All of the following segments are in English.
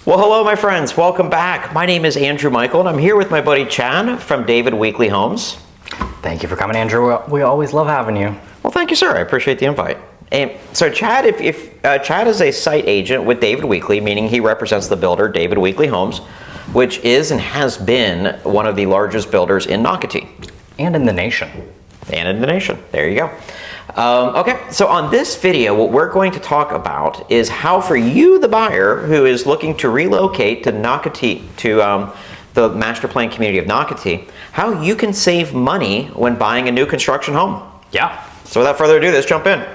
Well, hello, my friends. Welcome back. My name is Andrew Michael, and I'm here with my buddy Chad from David Weekly Homes. Thank you for coming, Andrew. We always love having you. Well, thank you, sir. I appreciate the invite. And so, Chad, if Chad is a site agent with David Weekly, meaning he represents the builder David Weekly Homes, which is and has been one of the largest builders in Nocatee. And in the nation. And in the nation. There you go. Okay, so on this video, what we're going to talk about is how for you, the buyer, who is looking to relocate to Nocatee, to the master plan community of Nocatee, how you can save money when buying a new construction home. Yeah. So without further ado, let's jump in.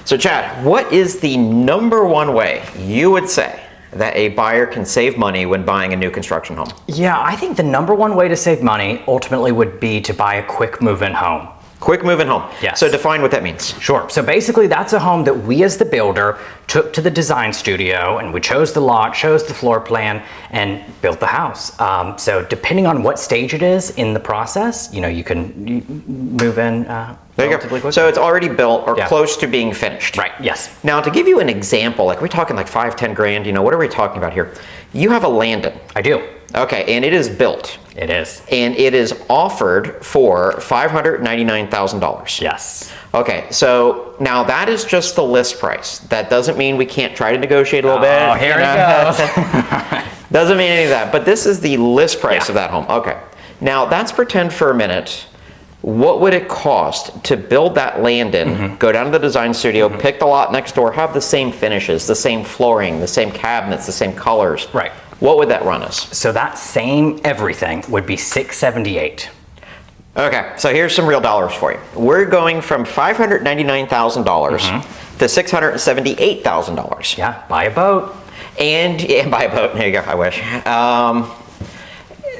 So Chad, what is the number one way you would say that a buyer can save money when buying a new construction home? Yeah, I think the number one way to save money ultimately would be to buy a quick move-in home. Quick move-in home. Yes. So define what that means. Sure. So basically that's a home that we as the builder took to the design studio and we chose the lot, chose the floor plan, and built the house. So depending on what stage it is in the process, you can move in There you go. So it's already built or close to being finished. Right, yes. Now to give you an example, like we're talking like 5-10 grand, what are we talking about here? You have a Landon. I do. Okay, and it is built. It is. And it is offered for $599,000. Yes. Okay, so now that is just the list price. That doesn't mean we can't try to negotiate a little bit. Oh, here it goes. Doesn't mean any of that, but this is the list price of that home. Okay, now let's pretend for a minute, what would it cost to build that Landon, go down to the design studio, pick the lot next door, have the same finishes, the same flooring, the same cabinets, the same colors. Right. What would that run us? So that same everything would be $678. Okay, so here's some real dollars for you. We're going from $599,000 to $678,000. Yeah, buy a boat. And buy a boat, there you go, I wish.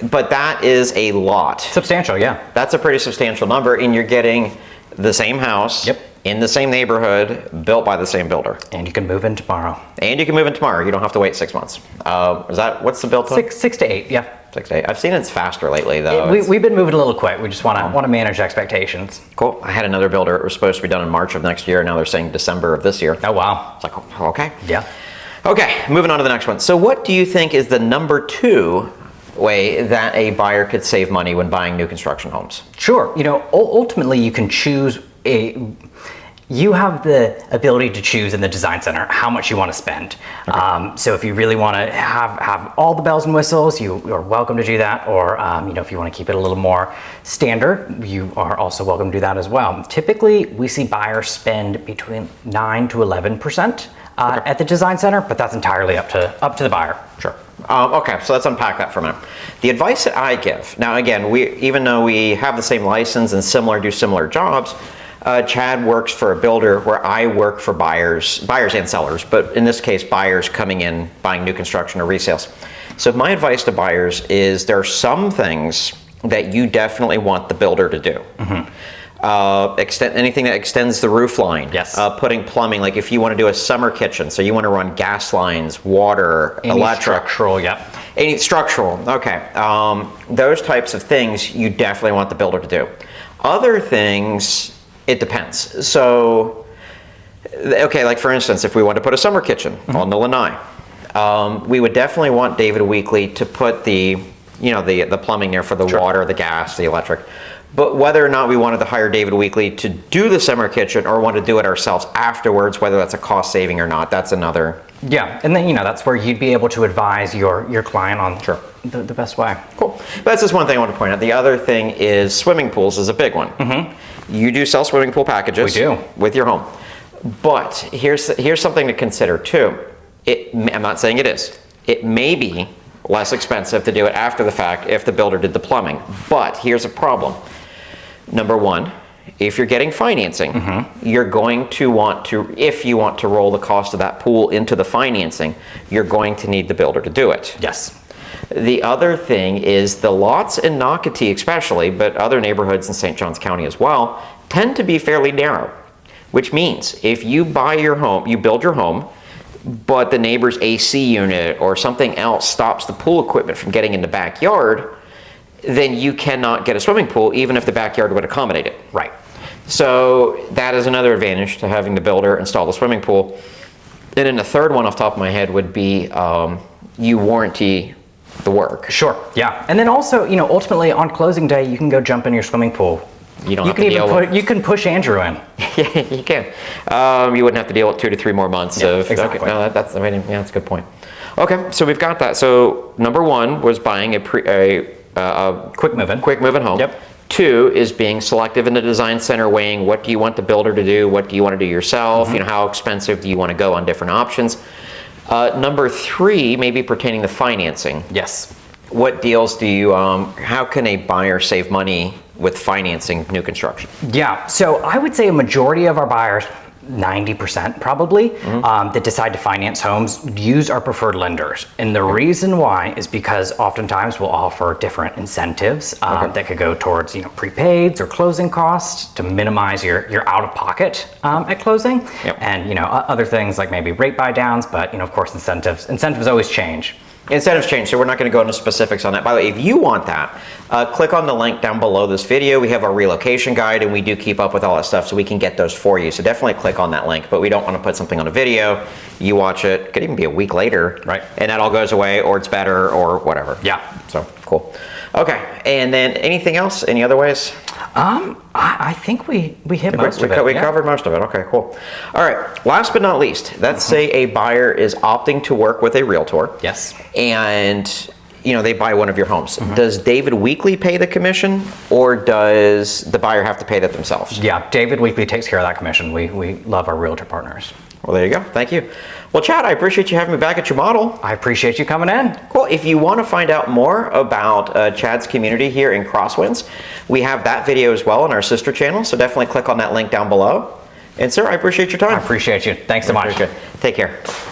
But that is a lot. Substantial, yeah. That's a pretty substantial number, and you're getting the same house. Yep. In the same neighborhood, built by the same builder. And you can move in tomorrow. And you can move in tomorrow. You don't have to wait 6 months. What's the build time? 6 to 8, yeah. 6 to 8. I've seen it's faster lately, though. We've been moving a little quick. We just want to manage expectations. Cool. I had another builder. It was supposed to be done in March of next year. Now they're saying December of this year. Oh, wow. It's like, oh, okay. Yeah. Okay, moving on to the next one. So what do you think is the number 2 way that a buyer could save money when buying new construction homes? Sure. Ultimately, you can choose you have the ability to choose in the design center how much you want to spend. Okay. So if you really want to have all the bells and whistles, you are welcome to do that. Or if you want to keep it a little more standard, you are also welcome to do that as well. Typically, we see buyers spend between 9 to 11% at the design center, but that's entirely up to the buyer. Sure. Okay, so let's unpack that for a minute. The advice that I give, now again, even though we have the same license and do similar jobs, Chad works for a builder where I work for buyers and sellers, but in this case, buyers coming in, buying new construction or resales. So my advice to buyers is there are some things that you definitely want the builder to do. Anything that extends the roof line. Yes. Putting plumbing, like if you want to do a summer kitchen, so you want to run gas lines, water, electric. Structural, yep. Any structural, okay. Those types of things you definitely want the builder to do. Other things, it depends. So, okay, like for instance, if we want to put a summer kitchen on the lanai, we would definitely want David Weekly to put the plumbing there for the water, the gas, the electric. But whether or not we wanted to hire David Weekly to do the summer kitchen or want to do it ourselves afterwards, whether that's a cost saving or not, that's another. Yeah, and then that's where you'd be able to advise your client on the best way. Cool. But that's just one thing I want to point out. The other thing is swimming pools is a big one. You do sell swimming pool packages. We do. With your home. But here's something to consider too. I'm not saying it is. It may be less expensive to do it after the fact if the builder did the plumbing. But here's a problem. Number one, if you're getting financing, you're going to want to, if you want to roll the cost of that pool into the financing, you're going to need the builder to do it. Yes. The other thing is the lots in Nocatee especially, but other neighborhoods in St. Johns County as well, tend to be fairly narrow, which means if you buy your home, you build your home, but the neighbor's AC unit or something else stops the pool equipment from getting in the backyard, then you cannot get a swimming pool even if the backyard would accommodate it. Right. So that is another advantage to having the builder install the swimming pool. And then the third one off the top of my head would be you warranty the work. Sure, yeah. And then also, you know, ultimately on closing day, you can go jump in your swimming pool. You don't have to deal with... You can push Andrew in. Yeah, you can. You wouldn't have to deal with 2 to 3 more months of... Exactly. Okay, no, that's, I mean, yeah, that's a good point. Okay, so we've got that. So number 1 was buying a quick move-in. Quick move-in home. Yep. 2 is being selective in the design center, weighing what do you want the builder to do, what do you want to do yourself, you know, how expensive do you want to go on different options. Number 3, maybe pertaining to financing. Yes. What deals do you, how can a buyer save money with financing new construction? Yeah, so I would say a majority of our buyers, 90% probably, that decide to finance homes use our preferred lenders. And the reason why is because oftentimes we'll offer different incentives that could go towards, you know, prepaids or closing costs to minimize your out of pocket at closing. Yep. And, you know, other things like maybe rate buy downs, but, you know, of course, incentives always change. Incentives change, so we're not going to go into specifics on that. By the way, if you want that, click on the link down below this video. We have our relocation guide, and we do keep up with all that stuff, so we can get those for you. So definitely click on that link, but we don't want to put something on a video. You watch it, could even be a week later, right? And that all goes away, or it's better, or whatever. Yeah. So, cool. Okay, and then anything else? Any other ways? I think we hit most of it. We covered most of it. Okay, cool. All right, last but not least, let's say a buyer is opting to work with a realtor. Yes. And, you know, they buy one of your homes. Does David Weekly pay the commission, or does the buyer have to pay that themselves? Yeah, David Weekly takes care of that commission. We love our realtor partners. Well, there you go. Thank you. Well, Chad, I appreciate you having me back at your model. I appreciate you coming in. Cool. If you want to find out more about Chad's community here in Crosswinds, we have that video as well on our sister channel, so definitely click on that link down below. And sir, I appreciate your time. I appreciate you. Thanks so much. Take care.